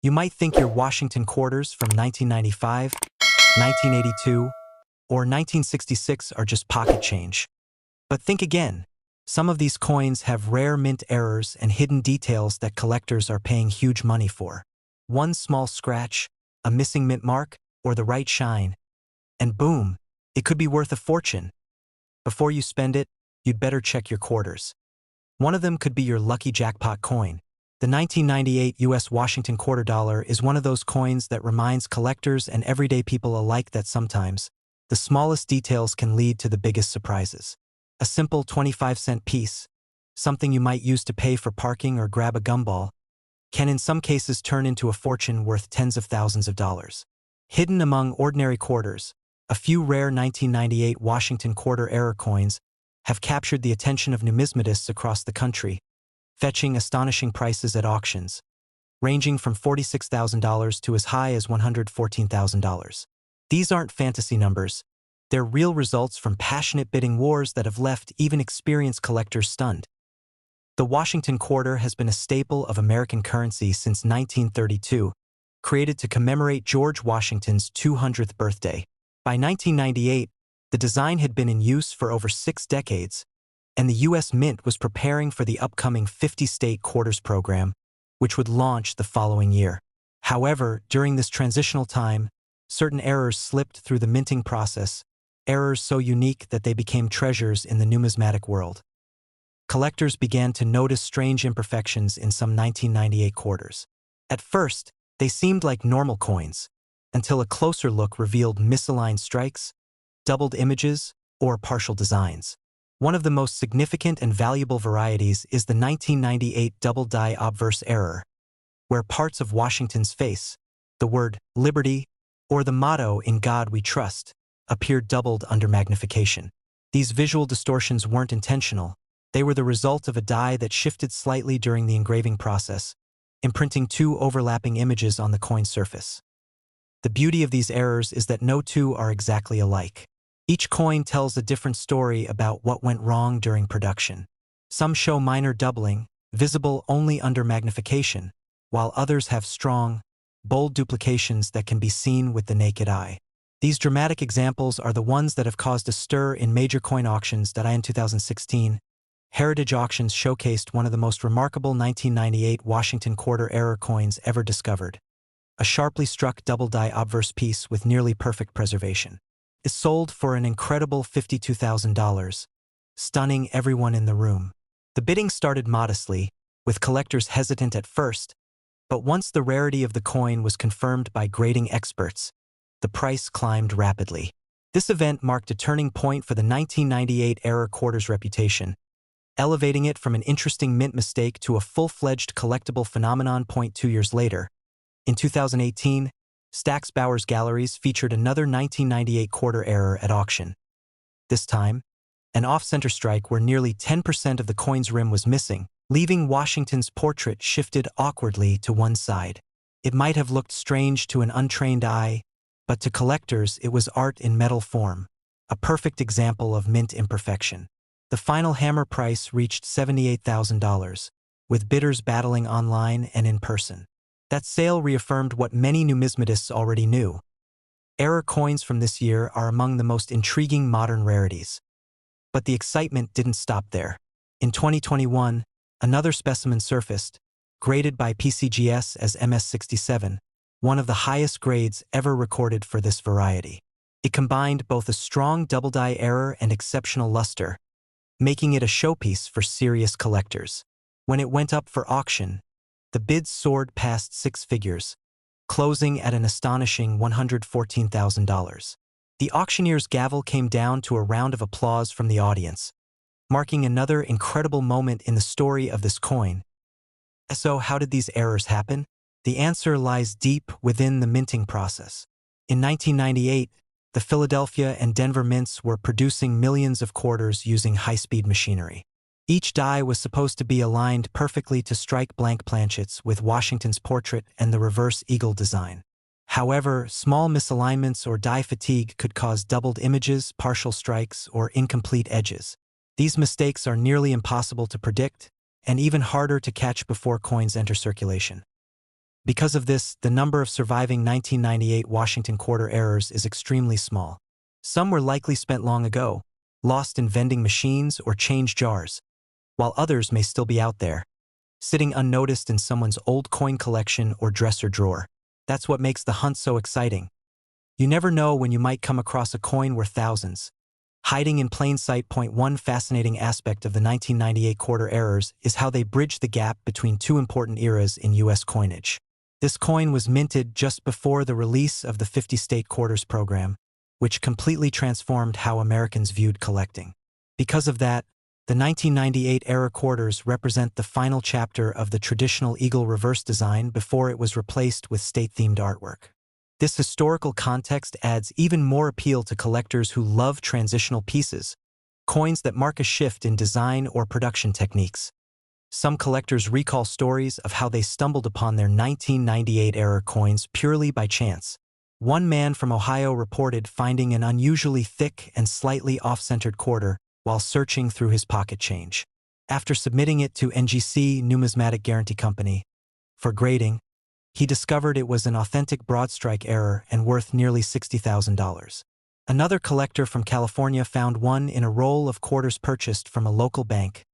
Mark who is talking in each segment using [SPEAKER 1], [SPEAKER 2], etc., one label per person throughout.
[SPEAKER 1] You might think your Washington quarters from 1995, 1982, or 1966 are just pocket change. But think again. Some of these coins have rare mint errors and hidden details that collectors are paying huge money for. One small scratch, a missing mint mark, or the right shine, and boom, it could be worth a fortune. Before you spend it, you'd better check your quarters. One of them could be your lucky jackpot coin. The 1998 U.S. Washington quarter dollar is one of those coins that reminds collectors and everyday people alike that sometimes, the smallest details can lead to the biggest surprises. A simple 25-cent piece, something you might use to pay for parking or grab a gumball, can in some cases turn into a fortune worth tens of thousands of dollars. Hidden among ordinary quarters, a few rare 1998 Washington quarter error coins have captured the attention of numismatists across the country, fetching astonishing prices at auctions, ranging from $46,000 to as high as $114,000. These aren't fantasy numbers. They're real results from passionate bidding wars that have left even experienced collectors stunned. The Washington quarter has been a staple of American currency since 1932, created to commemorate George Washington's 200th birthday. By 1998, the design had been in use for over 6 decades, and the U.S. Mint was preparing for the upcoming 50-state quarters program, which would launch the following year. However, during this transitional time, certain errors slipped through the minting process, errors so unique that they became treasures in the numismatic world. Collectors began to notice strange imperfections in some 1998 quarters. At first, they seemed like normal coins, until a closer look revealed misaligned strikes, doubled images, or partial designs. One of the most significant and valuable varieties is the 1998 double-die obverse error, where parts of Washington's face, the word liberty, or the motto "In God We Trust," appeared doubled under magnification. These visual distortions weren't intentional. They were the result of a die that shifted slightly during the engraving process, imprinting 2 overlapping images on the coin surface. The beauty of these errors is that no two are exactly alike. Each coin tells a different story about what went wrong during production. Some show minor doubling, visible only under magnification, while others have strong, bold duplications that can be seen with the naked eye. These dramatic examples are the ones that have caused a stir in major coin auctions that in 2016, Heritage Auctions showcased one of the most remarkable 1998 Washington quarter error coins ever discovered. A sharply struck double-die obverse piece with nearly perfect preservation. It sold for an incredible $52,000, stunning everyone in the room. The bidding started modestly, with collectors hesitant at first, but once the rarity of the coin was confirmed by grading experts, the price climbed rapidly. This event marked a turning point for the 1998 error quarter's reputation, elevating it from an interesting mint mistake to a full-fledged collectible phenomenon. 2 years later, in 2018, Stack's Bowers Galleries featured another 1998 quarter error at auction. This time, an off-center strike where nearly 10% of the coin's rim was missing, leaving Washington's portrait shifted awkwardly to one side. It might have looked strange to an untrained eye, but to collectors it was art in metal form, a perfect example of mint imperfection. The final hammer price reached $78,000, with bidders battling online and in person. That sale reaffirmed what many numismatists already knew. Error coins from this year are among the most intriguing modern rarities. But the excitement didn't stop there. In 2021, another specimen surfaced, graded by PCGS as MS67, one of the highest grades ever recorded for this variety. It combined both a strong double-die error and exceptional luster, making it a showpiece for serious collectors. When it went up for auction, the bids soared past 6 figures, closing at an astonishing $114,000. The auctioneer's gavel came down to a round of applause from the audience, marking another incredible moment in the story of this coin. So how did these errors happen? The answer lies deep within the minting process. In 1998, the Philadelphia and Denver mints were producing millions of quarters using high-speed machinery. Each die was supposed to be aligned perfectly to strike blank planchets with Washington's portrait and the reverse eagle design. However, small misalignments or die fatigue could cause doubled images, partial strikes, or incomplete edges. These mistakes are nearly impossible to predict, and even harder to catch before coins enter circulation. Because of this, the number of surviving 1998 Washington quarter errors is extremely small. Some were likely spent long ago, lost in vending machines or change jars, while others may still be out there, sitting unnoticed in someone's old coin collection or dresser drawer. That's what makes the hunt so exciting. You never know when you might come across a coin worth thousands. Hiding in plain sight. One fascinating aspect of the 1998 quarter errors is how they bridge the gap between two important eras in U.S. coinage. This coin was minted just before the release of the 50-state quarters program, which completely transformed how Americans viewed collecting. Because of that, the 1998 era quarters represent the final chapter of the traditional eagle reverse design before it was replaced with state-themed artwork. This historical context adds even more appeal to collectors who love transitional pieces, coins that mark a shift in design or production techniques. Some collectors recall stories of how they stumbled upon their 1998 era coins purely by chance. One man from Ohio reported finding an unusually thick and slightly off-centered quarter while searching through his pocket change. After submitting it to NGC Numismatic Guarantee Company for grading, he discovered it was an authentic broadstrike error and worth nearly $60,000. Another collector from California found one in a roll of quarters purchased from a local bank,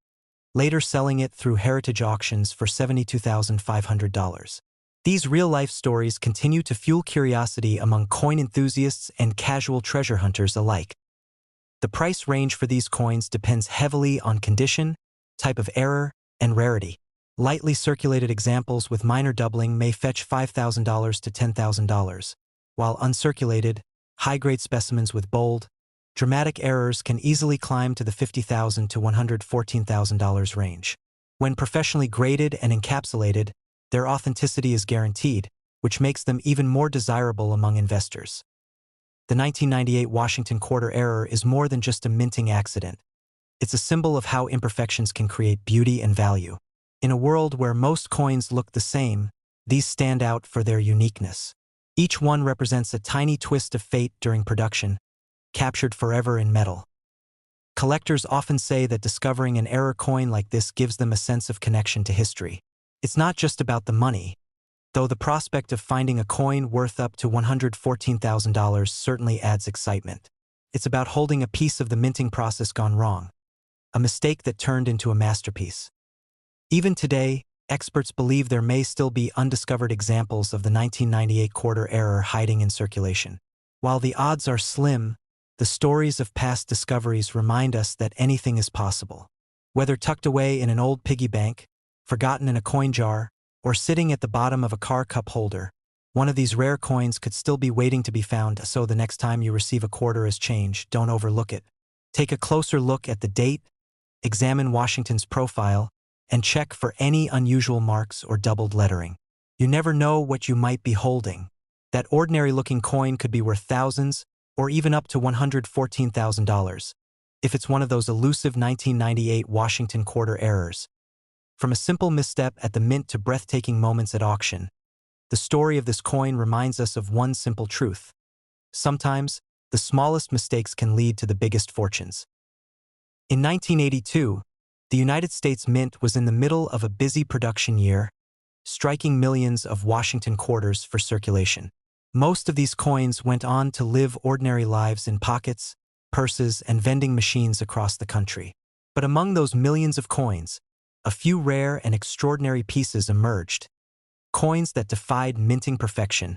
[SPEAKER 1] later selling it through heritage auctions for $72,500. These real-life stories continue to fuel curiosity among coin enthusiasts and casual treasure hunters alike. The price range for these coins depends heavily on condition, type of error, and rarity. Lightly circulated examples with minor doubling may fetch $5,000 to $10,000, while uncirculated, high-grade specimens with bold, dramatic errors can easily climb to the $50,000 to $114,000 range. When professionally graded and encapsulated, their authenticity is guaranteed, which makes them even more desirable among investors. The 1998 Washington quarter error is more than just a minting accident. It's a symbol of how imperfections can create beauty and value. In a world where most coins look the same, these stand out for their uniqueness. Each one represents a tiny twist of fate during production, captured forever in metal. Collectors often say that discovering an error coin like this gives them a sense of connection to history. It's not just about the money, though the prospect of finding a coin worth up to $114,000 certainly adds excitement. It's about holding a piece of the minting process gone wrong, a mistake that turned into a masterpiece. Even today, experts believe there may still be undiscovered examples of the 1998 quarter error hiding in circulation. While the odds are slim, the stories of past discoveries remind us that anything is possible. Whether tucked away in an old piggy bank, forgotten in a coin jar, or sitting at the bottom of a car cup holder, one of these rare coins could still be waiting to be found, so the next time you receive a quarter as change, don't overlook it. Take a closer look at the date, examine Washington's profile, and check for any unusual marks or doubled lettering. You never know what you might be holding. That ordinary-looking coin could be worth thousands, or even up to $114,000, if it's one of those elusive 1998 Washington quarter errors. From a simple misstep at the mint to breathtaking moments at auction, the story of this coin reminds us of one simple truth. Sometimes, the smallest mistakes can lead to the biggest fortunes. In 1982, the United States Mint was in the middle of a busy production year, striking millions of Washington quarters for circulation. Most of these coins went on to live ordinary lives in pockets, purses, and vending machines across the country. But among those millions of coins, a few rare and extraordinary pieces emerged. Coins that defied minting perfection.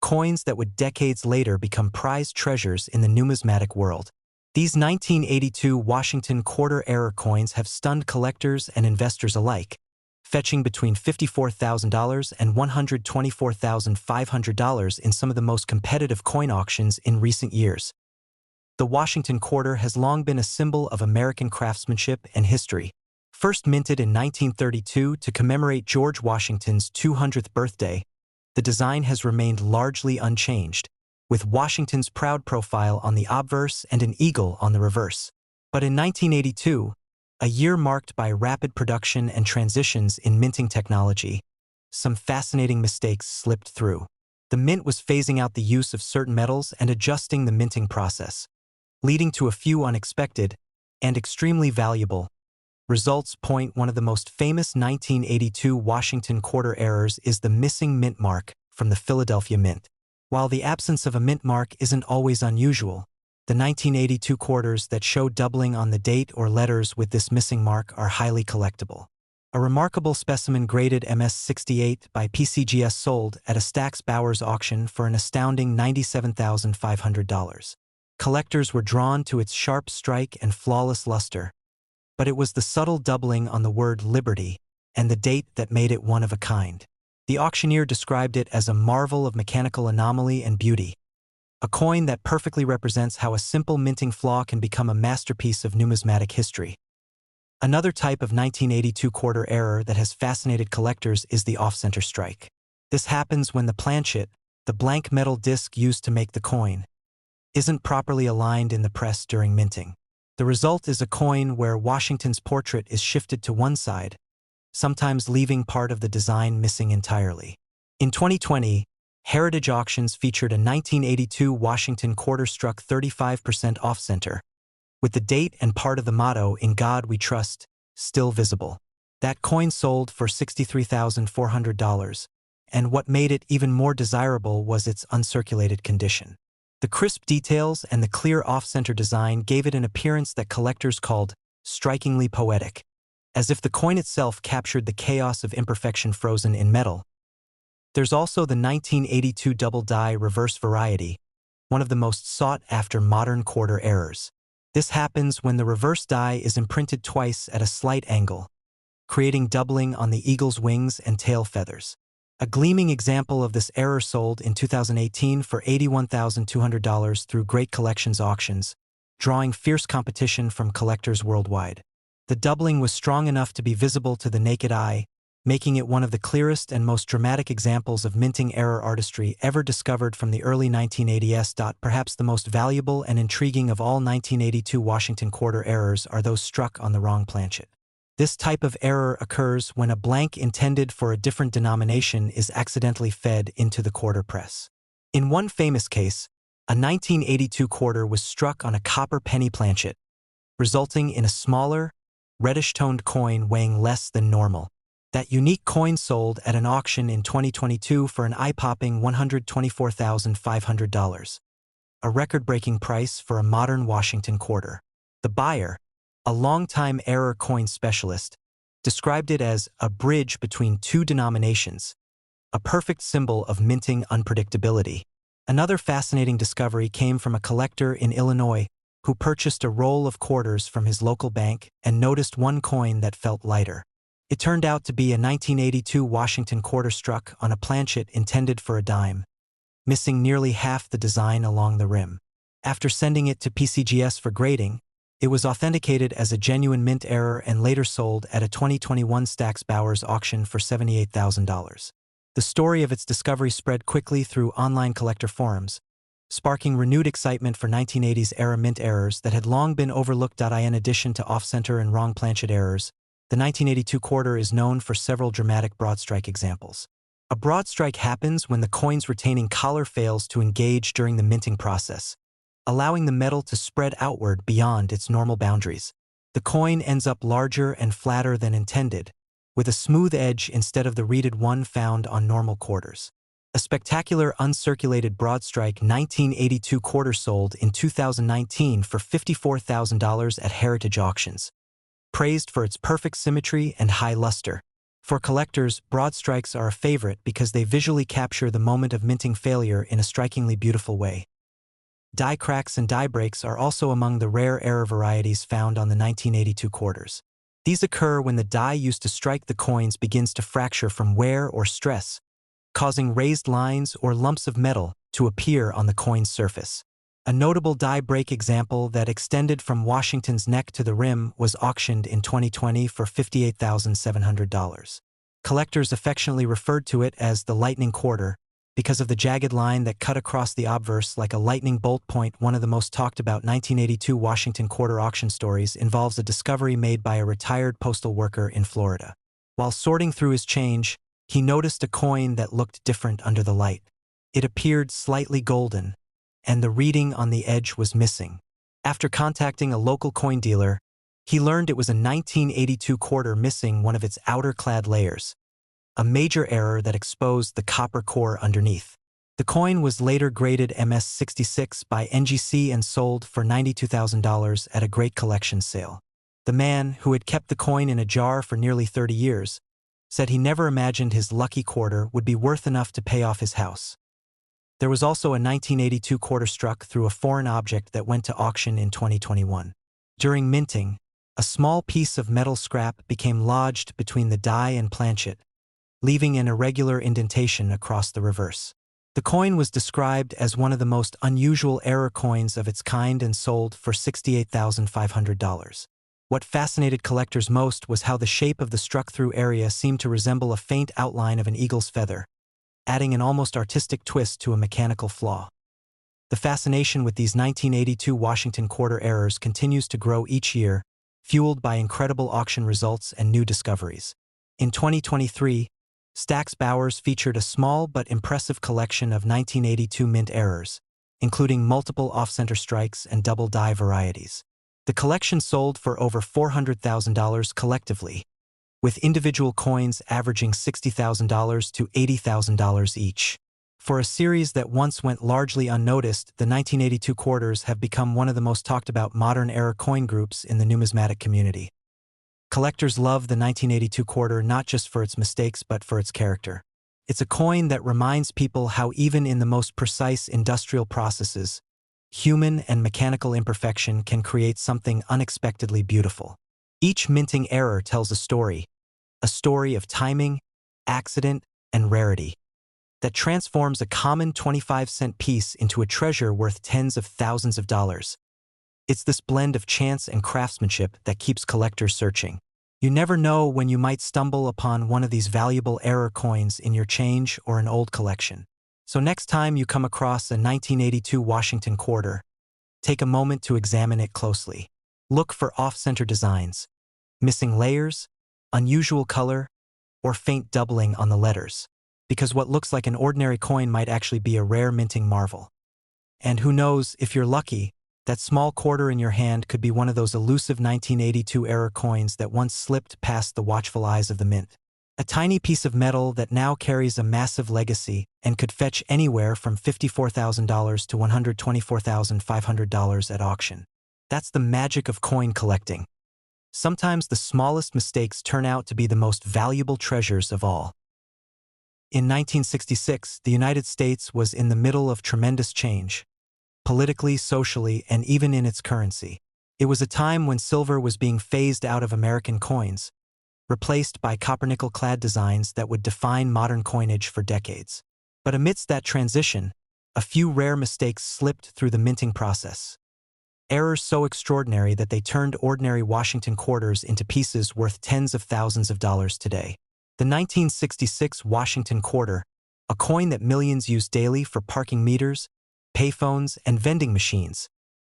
[SPEAKER 1] Coins that would decades later become prized treasures in the numismatic world. These 1982 Washington quarter error coins have stunned collectors and investors alike, fetching between $54,000 and $124,500 in some of the most competitive coin auctions in recent years. The Washington quarter has long been a symbol of American craftsmanship and history. First minted in 1932 to commemorate George Washington's 200th birthday, the design has remained largely unchanged, with Washington's proud profile on the obverse and an eagle on the reverse. But in 1982, a year marked by rapid production and transitions in minting technology, some fascinating mistakes slipped through. The mint was phasing out the use of certain metals and adjusting the minting process, leading to a few unexpected and extremely valuable Results point one of the most famous 1982 Washington quarter errors is the missing mint mark from the Philadelphia Mint. While the absence of a mint mark isn't always unusual, the 1982 quarters that show doubling on the date or letters with this missing mark are highly collectible. A remarkable specimen graded MS-68 by PCGS sold at a Stack's Bowers auction for an astounding $97,500. Collectors were drawn to its sharp strike and flawless luster, but it was the subtle doubling on the word Liberty and the date that made it one of a kind. The auctioneer described it as a marvel of mechanical anomaly and beauty, a coin that perfectly represents how a simple minting flaw can become a masterpiece of numismatic history. Another type of 1982 quarter error that has fascinated collectors is the off-center strike. This happens when the planchet, the blank metal disc used to make the coin, isn't properly aligned in the press during minting. The result is a coin where Washington's portrait is shifted to one side, sometimes leaving part of the design missing entirely. In 2020, Heritage Auctions featured a 1982 Washington quarter struck 35% off-center, with the date and part of the motto, "In God We Trust," still visible. That coin sold for $63,400, and what made it even more desirable was its uncirculated condition. The crisp details and the clear off-center design gave it an appearance that collectors called strikingly poetic, as if the coin itself captured the chaos of imperfection frozen in metal. There's also the 1982 double die reverse variety, one of the most sought-after modern quarter errors. This happens when the reverse die is imprinted twice at a slight angle, creating doubling on the eagle's wings and tail feathers. A gleaming example of this error sold in 2018 for $81,200 through Great Collections auctions, drawing fierce competition from collectors worldwide. The doubling was strong enough to be visible to the naked eye, making it one of the clearest and most dramatic examples of minting error artistry ever discovered from the early 1980s. Perhaps the most valuable and intriguing of all 1982 Washington quarter errors are those struck on the wrong planchet. This type of error occurs when a blank intended for a different denomination is accidentally fed into the quarter press. In one famous case, a 1982 quarter was struck on a copper penny planchet, resulting in a smaller, reddish-toned coin weighing less than normal. That unique coin sold at an auction in 2022 for an eye-popping $124,500, a record-breaking price for a modern Washington quarter. The buyer, a longtime error coin specialist, described it as a bridge between two denominations, a perfect symbol of minting unpredictability. Another fascinating discovery came from a collector in Illinois who purchased a roll of quarters from his local bank and noticed one coin that felt lighter. It turned out to be a 1982 Washington quarter struck on a planchet intended for a dime, missing nearly half the design along the rim. After sending it to PCGS for grading, it was authenticated as a genuine mint error and later sold at a 2021 Stack's Bowers auction for $78,000. The story of its discovery spread quickly through online collector forums, sparking renewed excitement for 1980s-era mint errors that had long been overlooked. In addition to off-center and wrong planchet errors, the 1982 quarter is known for several dramatic broad strike examples. A broad strike happens when the coin's retaining collar fails to engage during the minting process, allowing the metal to spread outward beyond its normal boundaries. The coin ends up larger and flatter than intended, with a smooth edge instead of the reeded one found on normal quarters. A spectacular uncirculated broad strike 1982 quarter sold in 2019 for $54,000 at Heritage Auctions, praised for its perfect symmetry and high luster. For collectors, broad strikes are a favorite because they visually capture the moment of minting failure in a strikingly beautiful way. Die cracks and die breaks are also among the rare error varieties found on the 1982 quarters. These occur when the die used to strike the coins begins to fracture from wear or stress, causing raised lines or lumps of metal to appear on the coin's surface. A notable die break example that extended from Washington's neck to the rim was auctioned in 2020 for $58,700. Collectors affectionately referred to it as the lightning quarter because of the jagged line that cut across the obverse like a lightning bolt point. One of the most talked about 1982 Washington quarter auction stories involves a discovery made by a retired postal worker in Florida. While sorting through his change, he noticed a coin that looked different under the light. It appeared slightly golden, and the reading on the edge was missing. After contacting a local coin dealer, He learned it was a 1982 quarter missing one of its outer-clad layers, a major error that exposed the copper core underneath. The coin was later graded MS-66 by NGC and sold for $92,000 at a great collection sale. The man, who had kept the coin in a jar for nearly 30 years, said he never imagined his lucky quarter would be worth enough to pay off his house. There was also a 1982 quarter struck through a foreign object that went to auction in 2021. During minting, a small piece of metal scrap became lodged between the die and planchet, leaving an irregular indentation across the reverse. The coin was described as one of the most unusual error coins of its kind and sold for $68,500. What fascinated collectors most was how the shape of the struck-through area seemed to resemble a faint outline of an eagle's feather, adding an almost artistic twist to a mechanical flaw. The fascination with these 1982 Washington quarter errors continues to grow each year, fueled by incredible auction results and new discoveries. In 2023, Stack's Bowers featured a small but impressive collection of 1982 mint errors, including multiple off-center strikes and double die varieties. The collection sold for over $400,000 collectively, with individual coins averaging $60,000 to $80,000 each. For a series that once went largely unnoticed, the 1982 quarters have become one of the most talked about modern era coin groups in the numismatic community. Collectors love the 1982 quarter not just for its mistakes but for its character. It's a coin that reminds people how even in the most precise industrial processes, human and mechanical imperfection can create something unexpectedly beautiful. Each minting error tells a story of timing, accident, and rarity, that transforms a common 25-cent piece into a treasure worth tens of thousands of dollars. It's this blend of chance and craftsmanship that keeps collectors searching. You never know when you might stumble upon one of these valuable error coins in your change or an old collection. So next time you come across a 1982 Washington quarter, take a moment to examine it closely. Look for off-center designs, missing layers, unusual color, or faint doubling on the letters, because what looks like an ordinary coin might actually be a rare minting marvel. And who knows, if you're lucky, that small quarter in your hand could be one of those elusive 1982 error coins that once slipped past the watchful eyes of the mint. A tiny piece of metal that now carries a massive legacy and could fetch anywhere from $54,000 to $124,500 at auction. That's the magic of coin collecting. Sometimes the smallest mistakes turn out to be the most valuable treasures of all. In 1966, the United States was in the middle of tremendous change, politically, socially, and even in its currency. It was a time when silver was being phased out of American coins, replaced by copper-nickel-clad designs that would define modern coinage for decades. But amidst that transition, a few rare mistakes slipped through the minting process. Errors so extraordinary that they turned ordinary Washington quarters into pieces worth tens of thousands of dollars today. The 1966 Washington quarter, a coin that millions use daily for parking meters, payphones, and vending machines,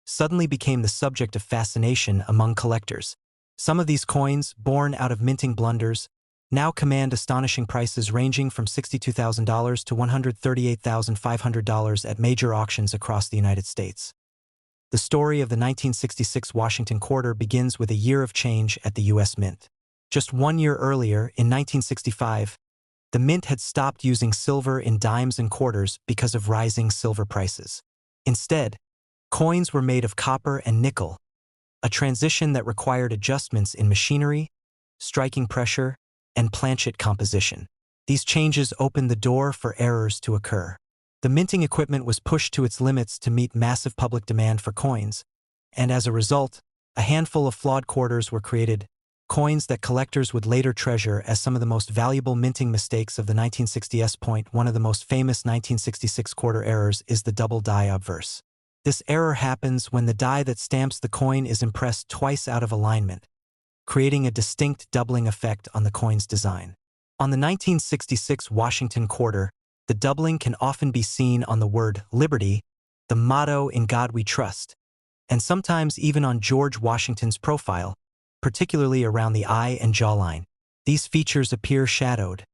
[SPEAKER 1] suddenly became the subject of fascination among collectors. Some of these coins, born out of minting blunders, now command astonishing prices ranging from $62,000 to $138,500 at major auctions across the United States. The story of the 1966 Washington quarter begins with a year of change at the U.S. Mint. Just 1 year earlier, in 1965, the Mint had stopped using silver in dimes and quarters because of rising silver prices. Instead, coins were made of copper and nickel, a transition that required adjustments in machinery, striking pressure, and planchet composition. These changes opened the door for errors to occur. The minting equipment was pushed to its limits to meet massive public demand for coins, and as a result, a handful of flawed quarters were created, coins that collectors would later treasure as some of the most valuable minting mistakes of the 1960s. One of the most famous 1966 quarter errors is the double die obverse. This error happens when the die that stamps the coin is impressed twice out of alignment, creating a distinct doubling effect on the coin's design. On the 1966 Washington quarter, the doubling can often be seen on the word Liberty, the motto "In God We Trust," and sometimes even on George Washington's profile, particularly around the eye and jawline. These features appear shadowed,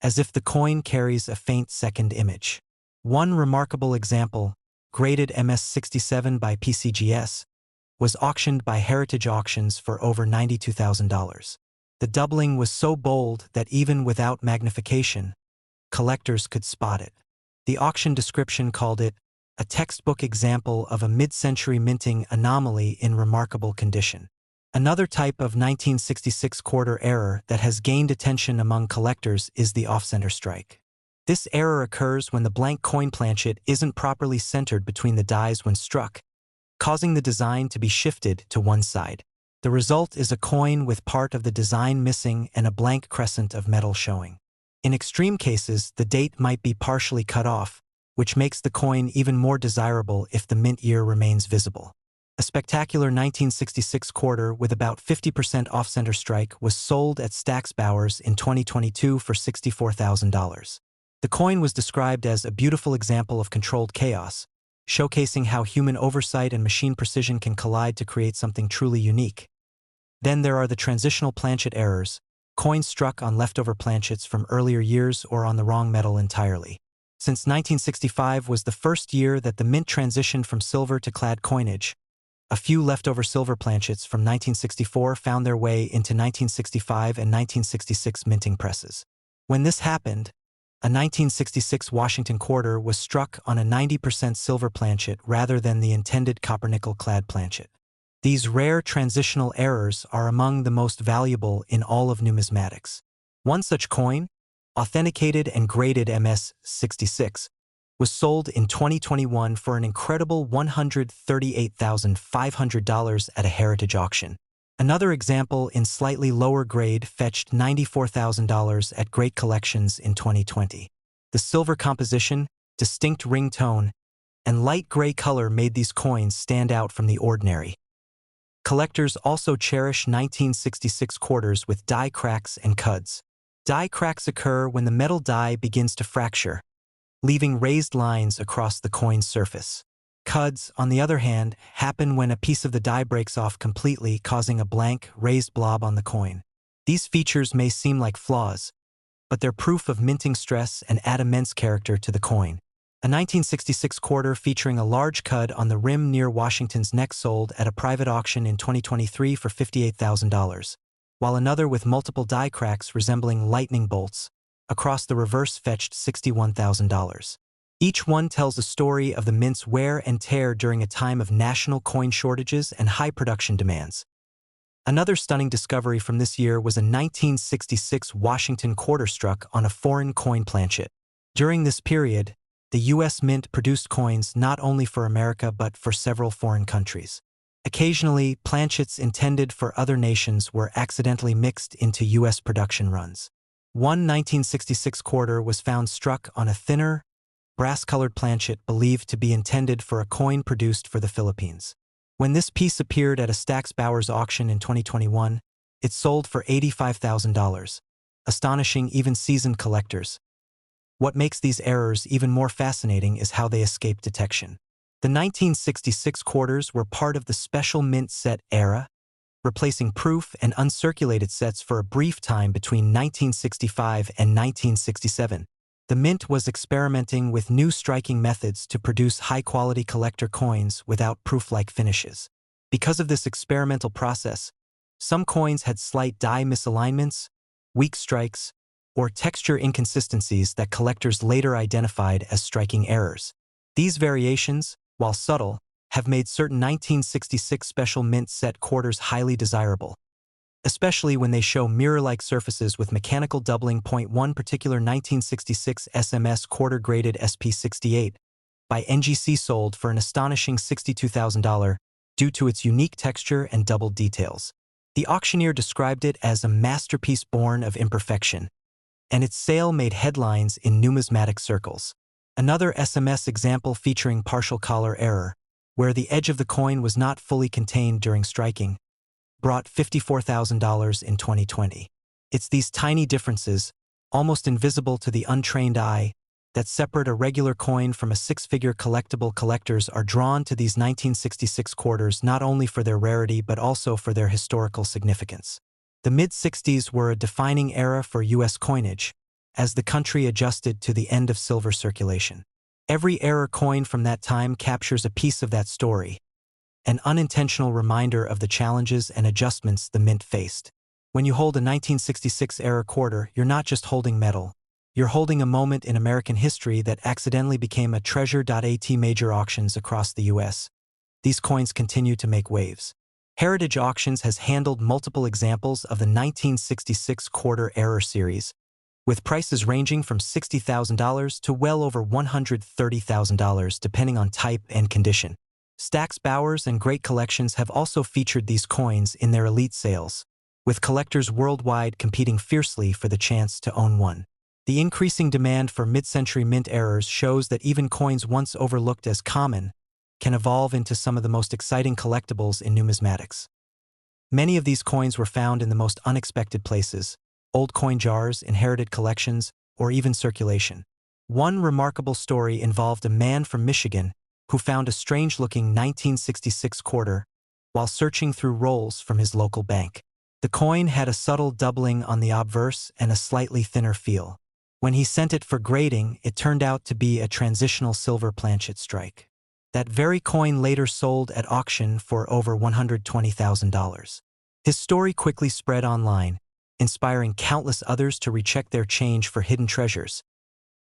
[SPEAKER 1] as if the coin carries a faint second image. One remarkable example, graded MS-67 by PCGS, was auctioned by Heritage Auctions for over $92,000. The doubling was so bold that even without magnification, collectors could spot it. The auction description called it a textbook example of a mid-century minting anomaly in remarkable condition. Another type of 1966 quarter error that has gained attention among collectors is the off-center strike. This error occurs when the blank coin planchet isn't properly centered between the dies when struck, causing the design to be shifted to one side. The result is a coin with part of the design missing and a blank crescent of metal showing. In extreme cases, the date might be partially cut off, which makes the coin even more desirable if the mint year remains visible. A spectacular 1966 quarter with about 50% off-center strike was sold at Stack's Bowers in 2022 for $64,000. The coin was described as a beautiful example of controlled chaos, showcasing how human oversight and machine precision can collide to create something truly unique. Then there are the transitional planchet errors, coins struck on leftover planchets from earlier years or on the wrong metal entirely. Since 1965 was the first year that the mint transitioned from silver to clad coinage, a few leftover silver planchets from 1964 found their way into 1965 and 1966 minting presses. When this happened, a 1966 Washington quarter was struck on a 90% silver planchet rather than the intended copper-nickel clad planchet. These rare transitional errors are among the most valuable in all of numismatics. One such coin, authenticated and graded MS-66, was sold in 2021 for an incredible $138,500 at a Heritage auction. Another example in slightly lower grade fetched $94,000 at Great Collections in 2020. The silver composition, distinct ring tone, and light gray color made these coins stand out from the ordinary. Collectors also cherish 1966 quarters with die cracks and cuds. Die cracks occur when the metal die begins to fracture, leaving raised lines across the coin's surface. Cuds, on the other hand, happen when a piece of the die breaks off completely, causing a blank, raised blob on the coin. These features may seem like flaws, but they're proof of minting stress and add immense character to the coin. A 1966 quarter featuring a large cud on the rim near Washington's neck sold at a private auction in 2023 for $58,000, while another with multiple die cracks resembling lightning bolts across the reverse fetched $61,000. Each one tells a story of the mint's wear and tear during a time of national coin shortages and high production demands. Another stunning discovery from this year was a 1966 Washington quarter struck on a foreign coin planchet. During this period, the U.S. Mint produced coins not only for America but for several foreign countries. Occasionally, planchets intended for other nations were accidentally mixed into U.S. production runs. One 1966 quarter was found struck on a thinner, brass-colored planchet believed to be intended for a coin produced for the Philippines. When this piece appeared at a Stack's Bowers auction in 2021, it sold for $85,000, astonishing even seasoned collectors. What makes these errors even more fascinating is how they escape detection. The 1966 quarters were part of the special mint set era, replacing proof and uncirculated sets for a brief time between 1965 and 1967. The mint was experimenting with new striking methods to produce high-quality collector coins without proof-like finishes. Because of this experimental process, some coins had slight die misalignments, weak strikes, or texture inconsistencies that collectors later identified as striking errors. These variations, while subtle, have made certain 1966 special mint set quarters highly desirable, especially when they show mirror-like surfaces with mechanical doubling. One particular 1966 SMS quarter-graded SP68 by NGC sold for an astonishing $62,000 due to its unique texture and doubled details. The auctioneer described it as a masterpiece born of imperfection, and its sale made headlines in numismatic circles. Another SMS example featuring partial collar error, where the edge of the coin was not fully contained during striking, brought $54,000 in 2020. It's these tiny differences, almost invisible to the untrained eye, that separate a regular coin from a six-figure collectible. Collectors are drawn to these 1966 quarters not only for their rarity but also for their historical significance. The mid-60s were a defining era for U.S. coinage, as the country adjusted to the end of silver circulation. Every error coin from that time captures a piece of that story, an unintentional reminder of the challenges and adjustments the mint faced. When you hold a 1966-era quarter, you're not just holding metal. You're holding a moment in American history that accidentally became a treasure. At major auctions across the U.S., these coins continue to make waves. Heritage Auctions has handled multiple examples of the 1966 quarter-era series, with prices ranging from $60,000 to well over $130,000 depending on type and condition. Stax Bowers and Great Collections have also featured these coins in their elite sales, with collectors worldwide competing fiercely for the chance to own one. The increasing demand for mid-century mint errors shows that even coins once overlooked as common can evolve into some of the most exciting collectibles in numismatics. Many of these coins were found in the most unexpected places: old coin jars, inherited collections, or even circulation. One remarkable story involved a man from Michigan who found a strange-looking 1966 quarter while searching through rolls from his local bank. The coin had a subtle doubling on the obverse and a slightly thinner feel. When he sent it for grading, it turned out to be a transitional silver planchet strike. That very coin later sold at auction for over $120,000. His story quickly spread online, inspiring countless others to recheck their change for hidden treasures.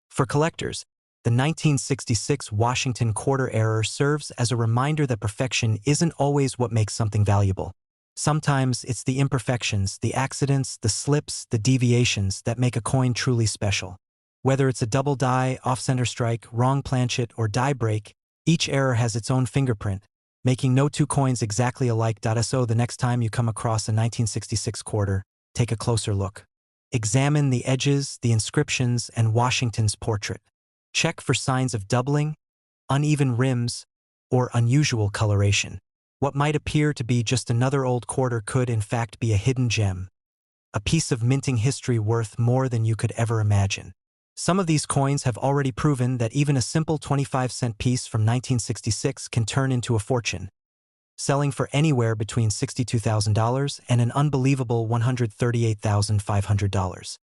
[SPEAKER 1] For collectors, the 1966 Washington quarter error serves as a reminder that perfection isn't always what makes something valuable. Sometimes it's the imperfections, the accidents, the slips, the deviations that make a coin truly special. Whether it's a double die, off-center strike, wrong planchet, or die break, each error has its own fingerprint, making no two coins exactly alike. So the next time you come across a 1966 quarter, take a closer look. Examine the edges, the inscriptions, and Washington's portrait. Check for signs of doubling, uneven rims, or unusual coloration. What might appear to be just another old quarter could in fact be a hidden gem, a piece of minting history worth more than you could ever imagine. Some of these coins have already proven that even a simple 25-cent piece from 1966 can turn into a fortune, selling for anywhere between $62,000 and an unbelievable $138,500.